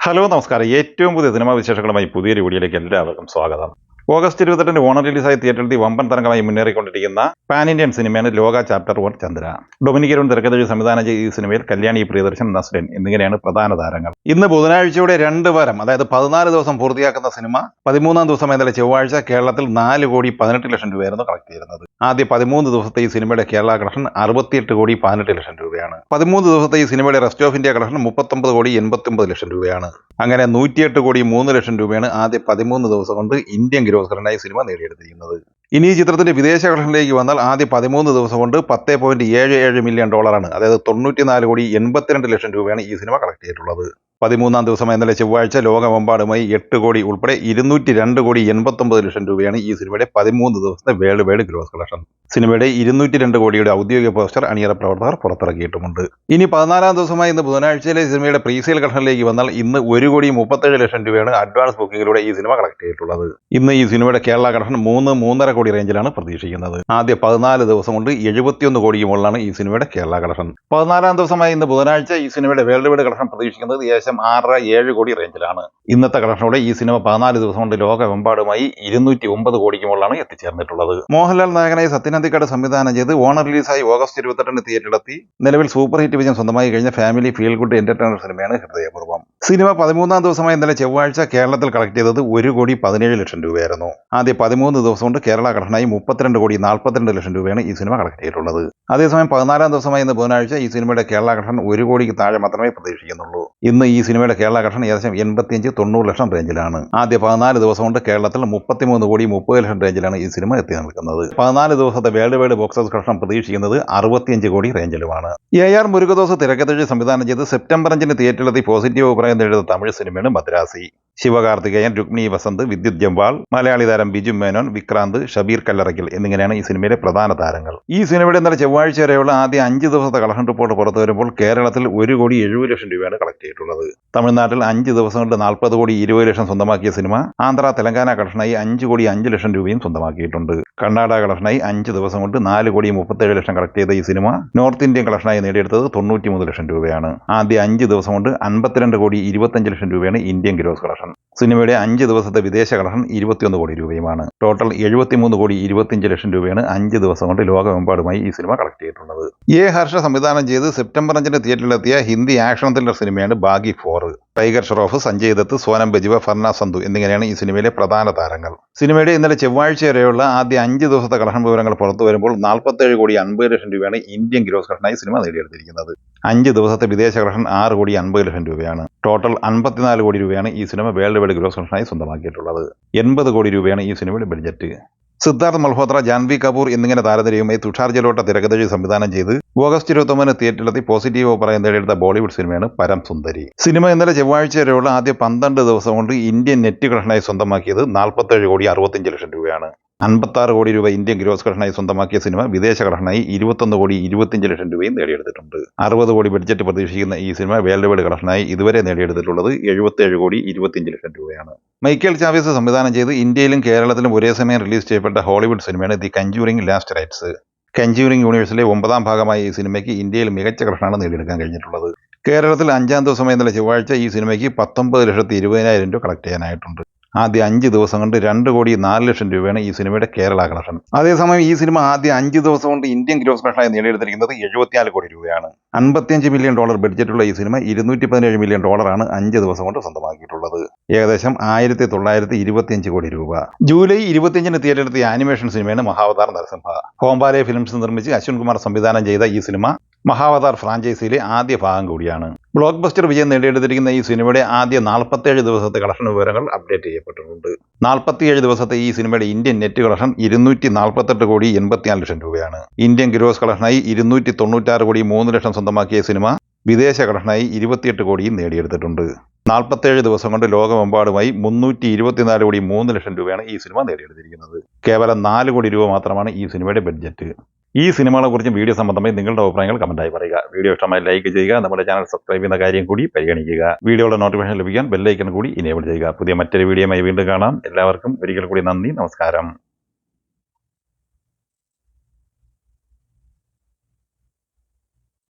Hello നമസ്കാരം. ഏറ്റവും പുതിയ സിനിമാ വിശേഷങ്ങളുമായി പുതിയൊരു വീഡിയോയിലേക്ക് എല്ലാവർക്കും സ്വാഗതം. ഓഗസ്റ്റ് 28 ഓണർ റിലീസായി തിയേറ്ററിൽ വമ്പൻ തരംഗമായി മുന്നേറിക്കൊണ്ടിരിക്കുന്ന പാൻ ഇന്ത്യൻ സിനിമയാണ് ലോക ചാപ്റ്റർ 1 ചന്ദ്ര. ഡൊമിനിക് അരുൺ തിരക്കഥയിൽ സംവിധാനം ചെയ്ത ഈ സിനിമയിൽ കല്യാണി പ്രിയദർശൻ, നസ്രിൻ എന്നിങ്ങനെയാണ് പ്രധാന താരങ്ങൾ. ഇന്ന് ബുധനാഴ്ചയുടെ 2 വാരം, അതായത് 14 ദിവസം പൂർത്തിയാക്കുന്ന സിനിമ 13-ാം ദിവസം ഇന്നലെ ചൊവ്വാഴ്ച കേരളത്തിൽ 4,18,00,000 രൂപയായിരുന്നു കളക്ട് ചെയ്യുന്നത്. ആദ്യ 13 ദിവസത്തെ ഈ സിനിമയുടെ കേരള കളക്ഷൻ 68,18,00,000 രൂപയാണ്. 13 ദിവസത്തെ ഈ സിനിമയുടെ റെസ്റ്റ് ഓഫ് ഇന്ത്യ കളക്ഷൻ 39,89,00,000 രൂപയാണ്. അങ്ങനെ 108,03,00,000 രൂപയാണ് ആദ്യ 13 ദിവസം കൊണ്ട് ഇന്ത്യൻ ഗ്രോസ് കളക്ഷനായി സിനിമ നേടിയെടുത്തിരിക്കുന്നത്. ഇനി ഈ ചിത്രത്തിന്റെ വിദേശ കളക്ഷനിലേക്ക് വന്നാൽ ആദ്യ 13 ദിവസം കൊണ്ട് $10.77 മില്യൺ, അതായത് 94,82,00,000 രൂപയാണ് ഈ സിനിമ കളക്ട് ചെയ്തിട്ടുള്ളത്. 13-ാം ദിവസം ഇന്നലെ ചൊവ്വാഴ്ച ലോകമെമ്പാടുമായി 8 കോടി ഉൾപ്പെടെ 202,89,00,000 രൂപയാണ് ഈ സിനിമയുടെ 13 ദിവസത്തെ വേൾഡ് വൈഡ് ഗ്രോസ് കളക്ഷൻ. സിനിമയുടെ 202 കോടിയുടെ ഔദ്യോഗിക പോസ്റ്റർ അണിയറ പ്രവർത്തകർ പുറത്തിറക്കിയിട്ടുമുണ്ട്. ഇനി 14-ാം ദിവസമായി ഇന്ന് ബുധനാഴ്ചയിലെ സിനിമയുടെ പ്രീസെയിൽ കളക്ഷനിലേക്ക് വന്നാൽ ഇന്ന് 1,37,00,000 രൂപയാണ് അഡ്വാൻസ് ബുക്കിങ്ങിലൂടെ ഈ സിനിമ കളക്ട് ചെയ്തിട്ടുള്ളത്. ഇന്ന് ഈ സിനിമയുടെ കേരള കളക്ഷൻ 3-3.5 കോടി റേഞ്ചിലാണ് പ്രതീക്ഷിക്കുന്നത്. ആദ്യ 14 ദിവസം കൊണ്ട് 71 കോടിക്ക് മുകളിലാണ് ഈ സിനിമയുടെ കേരള കളക്ഷൻ. 14-ാം ദിവസമായി ഇന്ന് ബുധനാഴ്ച ഈ സിനിമയുടെ വേൾഡ് വൈഡ് കളക്ഷൻ പ്രതീക്ഷിക്കുന്നത് ഏകദേശം 6-7 കോടി റേഞ്ചിലാണ്. ഇന്നത്തെ കളക്ഷനോടെ ഈ സിനിമ 14 ദിവസം കൊണ്ട് ലോകമെമ്പാടുമായി 209 കോടിക്ക് മുകളിലാണ് എത്തിച്ചേർന്നിട്ടുള്ളത്. മോഹൻലാൽ നായകനായി സത്യനന്ദിക്കാട് സംവിധാനം ചെയ്ത് ഓണർ റിലീസായി ഓഗസ്റ്റ് 28 തിയേറ്ററിലെത്തി നിലവിൽ സൂപ്പർ ഹിറ്റ് വിജയം സ്വന്തമായി കഴിഞ്ഞ ഫാമിലി ഫീൽ ഗുഡ് എന്റർടൈനർ സിനിമയാണ് ഹൃദയപൂർവ്വം. സിനിമ 13-ാം ദിവസമായി ഇന്നലെ ചൊവ്വാഴ്ച കേരളത്തിൽ കളക്ട് ചെയ്തത് 1,17,00,000 രൂപയായിരുന്നു. ആദ്യ 13 ദിവസം കൊണ്ട് കേരള കളക്ഷനായി 32,42,00,000 രൂപയാണ് ഈ സിനിമ കളക്ട് ചെയ്തിട്ടുള്ളത്. അതേസമയം 14-ാം ദിവസമായി ഇന്ന് ബുധനാഴ്ച ഈ സിനിമയുടെ കേരള കളക്ഷൻ 1 കോടിക്ക് താഴെ മാത്രമേ പ്രതീക്ഷിക്കുന്നുള്ളൂ. ഇന്ന് ഈ സിനിമയുടെ കേരള കളക്ഷൻ ഏകദേശം 85-90 ലക്ഷം റേഞ്ചിലാണ്. ആദ്യ 14 ദിവസം കൊണ്ട് കേരളത്തിൽ 33,30,00,000 റേഞ്ചിലാണ് ഈ സിനിമ എത്തി നിൽക്കുന്നത്. 14 ദിവസത്തെ world wide box office collection പ്രതീക്ഷിക്കുന്നത് 65 കോടി റേഞ്ചിലുമാണ്. AR മുരുകദോസ് തിരക്കഥയിൽ സംവിധാനം ചെയ്ത് സെപ്റ്റംബർ 5 തിയേറ്ററിലെത്തി പോസിറ്റീവ് അഭിപ്രായം നേടിയ തമിഴ് സിനിമയാണ് മദ്രാസി. ശിവകാർത്തികേയൻ, രുക്മിണി വസന്ത്, വിദ്യുത് ജംവാൾ, മലയാളി താരം ബിജു മേനോൻ, വിക്രാന്ത്, ഷബീർ കല്ലറയ്ക്കൽ എന്നിങ്ങനെയാണ് ഈ സിനിമയിലെ പ്രധാന താരങ്ങൾ. ഈ സിനിമയുടെ ഇന്നലെ ചൊവ്വാഴ്ച വരെയുള്ള ആദ്യ 5 ദിവസത്തെ കളക്ഷൻ റിപ്പോർട്ട് പുറത്തു വരുമ്പോൾ കേരളത്തിൽ 1,70,00,000 രൂപയാണ് കളക്ട് ചെയ്തിട്ടുള്ളത്. തമിഴ്നാട്ടിൽ 5 ദിവസം കൊണ്ട് 40,20,00,000 സ്വന്തമാക്കിയ സിനിമ ആന്ധ്ര തെലങ്കാന കളക്ഷനായി 5,05,00,000 രൂപയും സ്വന്തമാക്കിയിട്ടുണ്ട്. കർണാടക കളക്ഷനായി 5 ദിവസം കൊണ്ട് 4,37,00,000 കളക്ട് ചെയ്ത ഈ സിനിമ നോർത്ത് ഇന്ത്യൻ കളക്ഷനായി നേടിയെടുത്തത് 93 ലക്ഷം രൂപയാണ്. ആദ്യ 5 ദിവസം കൊണ്ട് 52,25,00,000 രൂപയാണ് ഇന്ത്യൻ ഗ്രോസ് കളക്ഷൻ. സിനിമയുടെ 5 ദിവസത്തെ വിദേശ കളക്ഷൻ 21 കോടി രൂപയുമാണ്. ടോട്ടൽ 73,25,00,000 രൂപയാണ് 5 ദിവസം കൊണ്ട് ലോകമെമ്പാടുമായി ഈ സിനിമ കളക്ട് ചെയ്തിട്ടുള്ളത്. ഹർഷ സംവിധാനം ചെയ്ത് സെപ്റ്റംബർ 5 തിയേറ്ററിലെത്തിയ ഹിന്ദി ആക്ഷൻ ത്രില്ലർ സിനിമയാണ് ബാഗി 4. ടൈഗർ ഷ്രോഫ്, സഞ്ജയ് ദത്ത്, സോനം ബജിവ, ഫർണ സന്ധു എന്നിങ്ങനെയാണ് ഈ സിനിമയിലെ പ്രധാന താരങ്ങൾ. സിനിമയുടെ ഇന്നലെ ചൊവ്വാഴ്ച വരെയുള്ള ആദ്യ 5 ദിവസത്തെ കളക്ഷൻ വിവരങ്ങൾ പുറത്തു വരുമ്പോൾ 47,50,00,000 രൂപയാണ് ഇന്ത്യൻ ഗ്രോസ് കളക്ഷനായി സിനിമ നേടിയെടുത്തിരിക്കുന്നത്. 5 ദിവസത്തെ വിദേശ കളക്ഷൻ 6,50,00,000 രൂപയാണ്. ടോട്ടൽ 54 കോടി രൂപയാണ് ഈ സിനിമ വേൾഡ് വൈഡ് ഗ്രോസ് കളക്ഷനായി സ്വന്തമാക്കിയിട്ടുള്ളത്. 80 കോടി രൂപയാണ് ഈ സിനിമയുടെ ബഡ്ജറ്റ്. സിദ്ധാർത്ഥ് മൽഹോത്ര, ജാൻവി കപൂർ എന്നിങ്ങനെ താരനിരയുമായി തുഷാർ ജലോട്ട തിരക്കഥയിൽ സംവിധാനം ചെയ്ത് ഓഗസ്റ്റ് 29 തിയേറ്ററിലെത്തി പോസിറ്റീവ് അഭിപ്രായം നേടിയെടുത്ത ബോളിവുഡ് സിനിമയാണ് പരം സുന്ദരി. സിനിമ ഇന്നലെ ചൊവ്വാഴ്ച വരെയുള്ള ആദ്യ 12 ദിവസം കൊണ്ട് ഇന്ത്യൻ നെറ്റ് കളക്ഷനായി സ്വന്തമാക്കിയത് 47,65,00,000 രൂപയാണ്. 56 കോടി രൂപ ഇന്ത്യൻ ഗ്രോസ് കളക്ഷനായി സ്വന്തമാക്കിയ സിനിമ വിദേശ കളക്ഷനായി 21,25,00,000 രൂപയും നേടിയെടുത്തിട്ടുണ്ട്. 60 കോടി ബഡ്ജറ്റ് പ്രതീക്ഷിക്കുന്ന ഈ സിനിമ വേൾഡ് വൈഡ് കളക്ഷനായി ഇതുവരെ നേടിയെടുത്തിട്ടുള്ളത് 77,25,00,000 രൂപയാണ്. മൈക്കൽ ചാവേസ് സംവിധാനം ചെയ്ത് ഇന്ത്യയിലും കേരളത്തിലും ഒരേ സമയം റിലീസ് ചെയ്യപ്പെട്ട ഹോളിവുഡ് സിനിമയാണ് ദി കഞ്ചൂറിംഗ് ലാസ്റ്റ് റൈറ്റ്സ്. കഞ്ചൂറിംഗ് യൂണിവേഴ്സിലെ 9ാം ഭാഗമായ ഈ സിനിമയ്ക്ക് ഇന്ത്യയിൽ മികച്ച കളക്ഷനാണ് നേടിയെടുക്കാൻ കഴിഞ്ഞിട്ടുള്ളത്. കേരളത്തിൽ 5-ാം ദിവസമായി ഇന്നലെ ചൊവ്വാഴ്ച ഈ സിനിമയ്ക്ക് 19,20,000 രൂപ കളക്ട് ചെയ്യാനായിട്ടുണ്ട്. ആദ്യ 5 ദിവസം കൊണ്ട് 2,04,00,000 രൂപയാണ് ഈ സിനിമയുടെ കേരള കളക്ഷൻ. അതേസമയം ഈ സിനിമ ആദ്യ 5 ദിവസം കൊണ്ട് ഇന്ത്യൻ ഗ്രോസ് കളക്ഷനായി നേടിയെടുത്തിരിക്കുന്നത് 74 കോടി രൂപയാണ്. $55 മില്യൺ ബഡ്ജറ്റുള്ള ഈ സിനിമ $217 മില്യൺ 5 ദിവസം കൊണ്ട് സ്വന്തമാക്കിയിട്ടുള്ളത്. ഏകദേശം 1,925 കോടി രൂപ. ജൂലൈ 25 തിയേറ്ററിലെത്തിയ ആനിമേഷൻ സിനിമയാണ് മഹാവതാർ നരസിംഹ. ഹോംബാലെ ഫിലിംസ് നിർമ്മിച്ച് അശ്വിൻ കുമാർ സംവിധാനം ചെയ്ത ഈ സിനിമ മഹാവതാർ ഫ്രാഞ്ചൈസിയിലെ ആദ്യ ഭാഗം കൂടിയാണ്. ബ്ലോക്ക് ബസ്റ്റർ വിജയം നേടിയെടുത്തിരിക്കുന്ന ഈ സിനിമയുടെ ആദ്യ 47 ദിവസത്തെ കളക്ഷൻ വിവരങ്ങൾ അപ്ഡേറ്റ് ചെയ്യപ്പെട്ടിട്ടുണ്ട്. 47 ദിവസത്തെ ഈ സിനിമയുടെ ഇന്ത്യൻ നെറ്റ് കളക്ഷൻ 248,84,00,000 രൂപയാണ്. ഇന്ത്യൻ ഗ്രോസ് കളക്ഷനായി 296,03,00,000 സ്വന്തമാക്കിയ സിനിമ വിദേശ കളക്ഷനായി 28 കോടിയും നേടിയെടുത്തിട്ടുണ്ട്. 47 ദിവസം കൊണ്ട് ലോകമെമ്പാടുമായി 324,03,00,000 രൂപയാണ് ഈ സിനിമ നേടിയെടുത്തിരിക്കുന്നത്. കേവലം 4 കോടി രൂപ മാത്രമാണ് ഈ സിനിമയുടെ ബഡ്ജറ്റ്. ഈ സിനിമകളെക്കുറിച്ചും വീഡിയോ സംബന്ധമായി നിങ്ങളുടെ അഭിപ്രായങ്ങൾ കമന്റായി പറയുക. വീഡിയോ ഇഷ്ടമായി ലൈക്ക് ചെയ്യുക. നമ്മുടെ ചാനൽ സബ്സ്ക്രൈബ് ചെയ്യുന്ന കാര്യം കൂടി പരിഗണിക്കുക. വീഡിയോയുടെ നോട്ടിഫിക്കേഷൻ ലഭിക്കാൻ ബെല്ലൈക്കൺ കൂടി ഇനേബിൾ ചെയ്യുക. പുതിയ മറ്റൊരു വീഡിയോയുമായി വീണ്ടും കാണാം. എല്ലാവർക്കും ഒരിക്കൽ കൂടി നന്ദി, നമസ്കാരം.